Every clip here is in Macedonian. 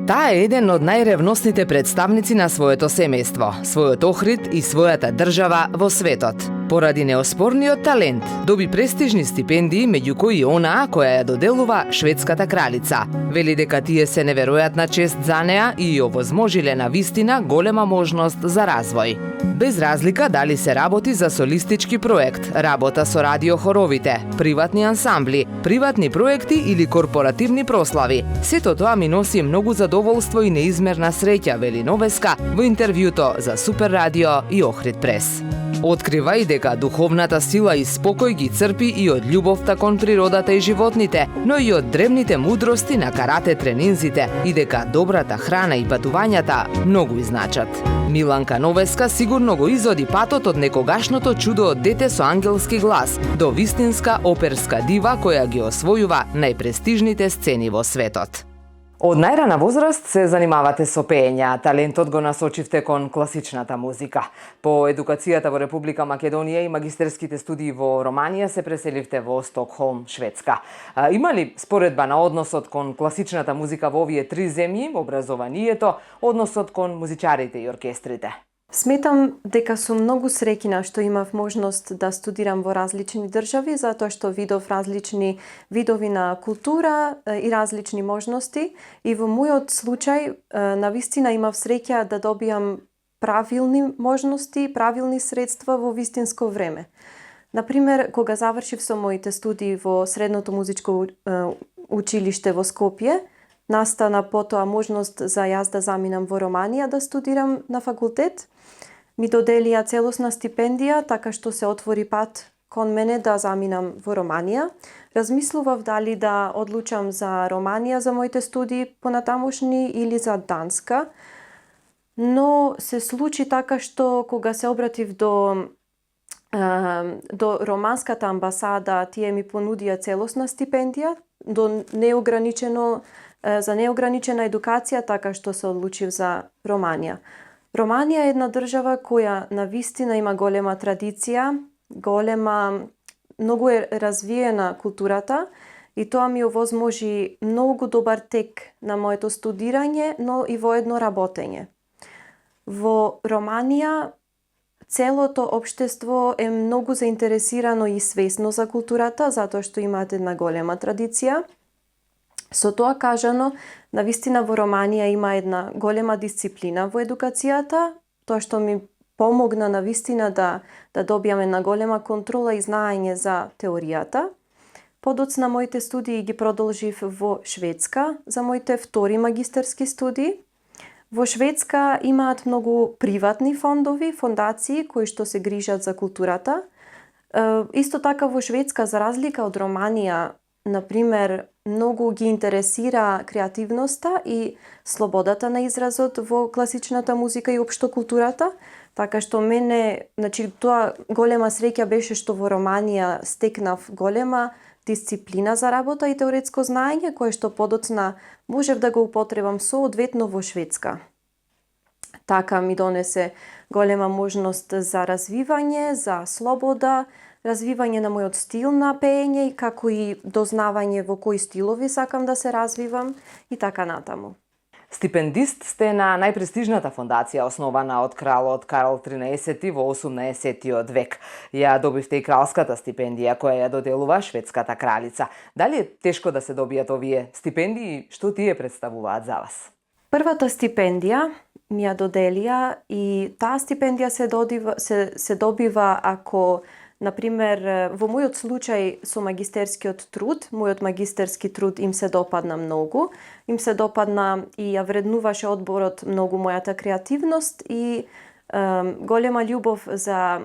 Таа е еден од најревносните представници на своето семејство, својот Охрид и својата држава во светот. Поради неоспорниот талент, доби престижни стипендии, меѓу кои онаа која ја доделува шведската кралица. Вели дека тие се неверојатна чест за неа и ја овозможиле на вистина голема можност за развој. Без разлика дали се работи за солистички проект, работа со радиохоровите, приватни ансамбли, приватни проекти или корпоративни прослави, сето тоа ми носи многу задоволство и неизмерна среќа, вели Новеска во интервјуто за Супер Радио и Охрид Прес. Открива и дека духовната сила и спокој ги црпи и од љубовта кон природата и животните, но и од древните мудрости на карате тренинзите и дека добрата храна и патувањата многу изначат. Миланка Новеска сигурно го изоди патот од некогашното чудо од дете со ангелски глас до вистинска оперска дива која ги освојува најпрестижните сцени во светот. Од најрана возраст се занимавате со пеење, талентот го насочивте кон класичната музика. По едукацијата во Република Македонија и магистерските студии во Романија се преселивте во Стокхолм, Шведска. Има ли споредба на односот кон класичната музика во овие три земји, образованието, односот кон музичарите и оркестрите? Сметам дека сум многу среќна што имав можност да студирам во различни држави, затоа што видов различни видови на култура и различни можности. И во мојот случај, навистина имав среќа да добијам правилни можности, правилни средства во вистинско време. Например, кога завршив со моите студии во Средното музичко училиште во Скопје, настана потоа можност за јас да заминам во Романија да студирам на факултет. Ми доделија целосна стипендија, така што се отвори пат кон мене да заминам во Романија. Размислував дали да одлучам за Романија за моите студии понатамошни или за Данска, но се случи така што кога се обратив до романската амбасада, тие ми понудија целосна стипендија за неограничена едукација, така што се одлучив за Романија. Романија е една држава која навистина има голема традиција, многу е развиена културата и тоа ми овозможи многу добар тек на моето студирање, но и воедно работење. Во Романија целото општество е многу заинтересирано и свесно за културата, затоа што имаат една голема традиција. Со тоа кажано, навистина во Романија има една голема дисциплина во едукацијата, тоа што ми помогна навистина да добијам една голема контрола и знаење за теоријата. Подоцна моите студии ги продолжив во Шведска за моите втори магистерски студии. Во Шведска имаат многу приватни фондови, фондации кои што се грижат за културата. Исто така во Шведска, за разлика од Романија, например, многу ги интересира креативноста и слободата на изразот во класичната музика и општо културата, така што тоа голема среќа беше што во Романија стекнав голема дисциплина за работа и теоретско знаење, кое што подоцна можев да го употребам соодветно во Шведска. Така ми донесе голема можност за развивање, за слобода, развивање на мојот стил на пеење, како и дознавање во кои стилови сакам да се развивам и така натаму. Стипендист сте на најпрестижната фондација, основана од кралот Карл XIII во 18 век. Ја добивте и кралската стипендија, која ја доделува шведската кралица. Дали е тешко да се добијат овие стипендии и што тие представуваат за вас? Првата стипендија ми ја доделија и таа стипендија се добива ако, например, во мојот случај со магистерскиот труд, мојот магистерски труд им се допадна многу. Им се допадна и ја вреднуваше одборот многу мојата креативност и голема љубов за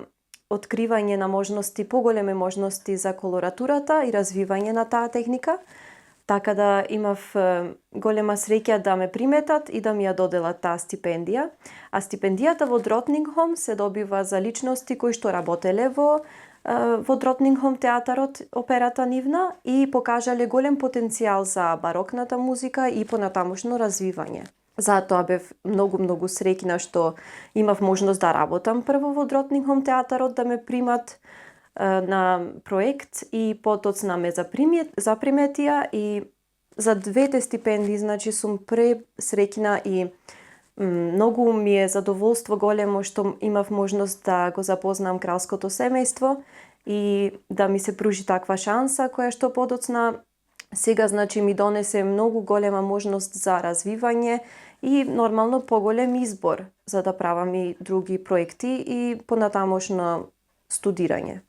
откривање на можности, поголеми можности за колоратурата и развивање на таа техника. Така да имав голема среќа да ме приметат и да ми ја доделат таа стипендија. А стипендијата во Дротнингхолм се добива за личности кои што работеле во Дротнингхолм театарот, операта нивна и покажале голем потенцијал за барокната музика и понатамошно развивање. Затоа бев многу среќна што имав можност да работам прво во Дротнингхолм театарот, да ме примат на проект и потоцна ме заприметија и за двете стипендии, значи сум пресреќна и многу ми е задоволство големо што имав можност да го запознам кралското семејство и да ми се пружи таква шанса која што подоцна сега значи ми донесе многу голема можност за развивање и нормално поголем избор за да правам и други проекти и понатамошно студирање.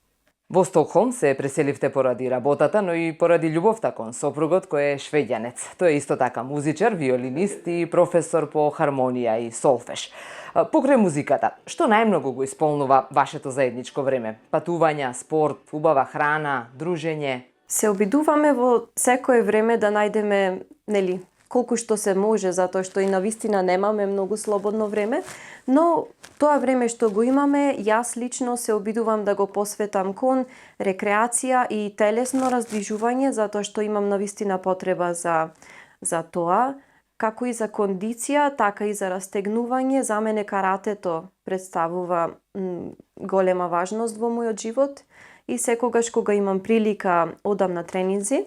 Во Стокхолм се преселивте поради работата, но и поради љубовта кон сопругот кој е швеѓанец. Тој е исто така музичар, виолинист и професор по хармонија и солфеш. Покрај музиката, што најмногу го исполнува вашето заедничко време? Патувања, спорт, убава храна, дружење? Се обидуваме во секое време да најдеме, колку што се може, затоа што и навистина немаме многу слободно време, но тоа време што го имаме, јас лично се обидувам да го посветам кон рекреација и телесно раздвижување, затоа што имам навистина потреба за тоа, како и за кондиција, така и за растегнување. За мене каратето представува голема важност во мојот живот и секогаш кога имам прилика одам на тренинзи.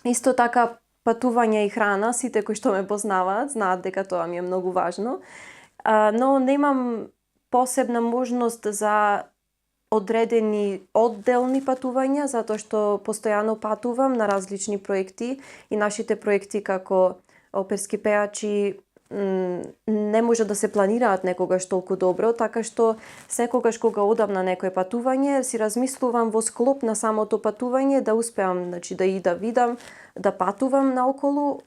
Исто така патување и храна, сите кои што ме познаваат знаат дека тоа ми е многу важно, но немам посебна можност за одредени одделни патувања, затоа што постојано патувам на различни проекти и нашите проекти како оперски пеачи не може да се планираат некогаш толку добро, така што секогаш кога одам на некое патување, си размислувам во склоп на самото патување да успеам, значи да видам, да патувам наоколу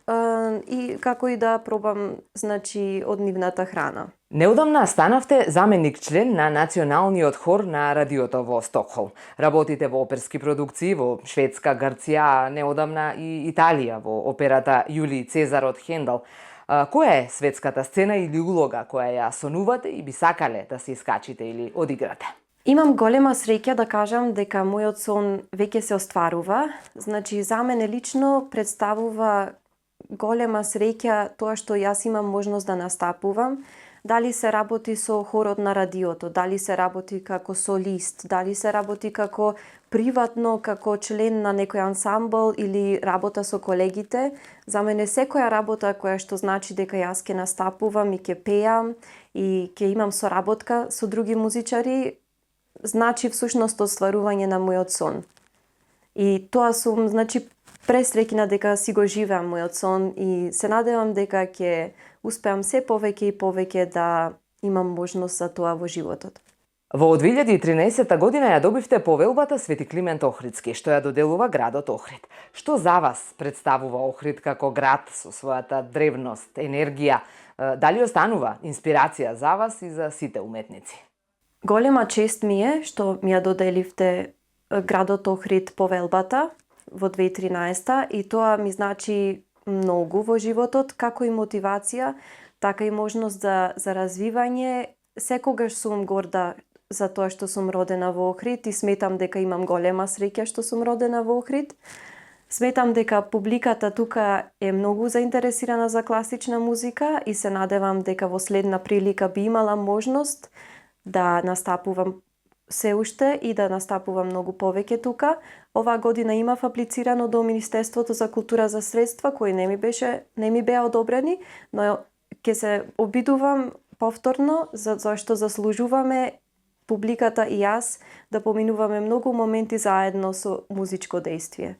и како и да пробам, значи, од нивната храна. Неодамна станавте заменик член на националниот хор на радиото во Стокхолм. Работите во оперски продукции во Шведска, Грција, неодамна и Италија во операта Јулиј Цезар од Хендел. Која е светската сцена или улога која ја сонувате и би сакале да се искачите или одиграте? Имам голема среќа да кажам дека мојот сон веќе се остварува. Значи, за мене лично представува голема среќа тоа што јас имам можност да настапувам. Дали се работи со хорот на радиото, дали се работи како солист, дали се работи како приватно, како член на некој ансамбл или работа со колегите. За мене секоја работа која што значи дека јас ќе настапувам и ќе пеам и ќе имам соработка со други музичари, значи всушност остварување на мојот сон. И тоа сум, значи, пресреќна дека си го живеам мојот сон и се надевам дека ќе успеам се повеќе и повеќе да имам можност за тоа во животот. Во 2013 година ја добивте повелбата Свети Климент Охридски, што ја доделува градот Охрид. Што за вас представува Охрид како град со својата древност, енергија? Дали останува инспирација за вас и за сите уметници? Голема чест ми е што ми ја доделивте градот Охрид повелбата во 2013 и тоа ми значи многу во животот, како и мотивација, така и можност за развивање. Секогаш сум горда за тоа што сум родена во Охрид и сметам дека имам голема среќа што сум родена во Охрид. Сметам дека публиката тука е многу заинтересирана за класична музика и се надевам дека во следна прилика би имала можност да настапувам се уште и да настапувам многу повеќе тука. Оваа година имав аплицирано до Министерството за култура за средства, кои не ми беа одобрени, но ќе се обидувам повторно, зашто заслужуваме публиката и јас да поминуваме многу моменти заедно со музичко дејствие.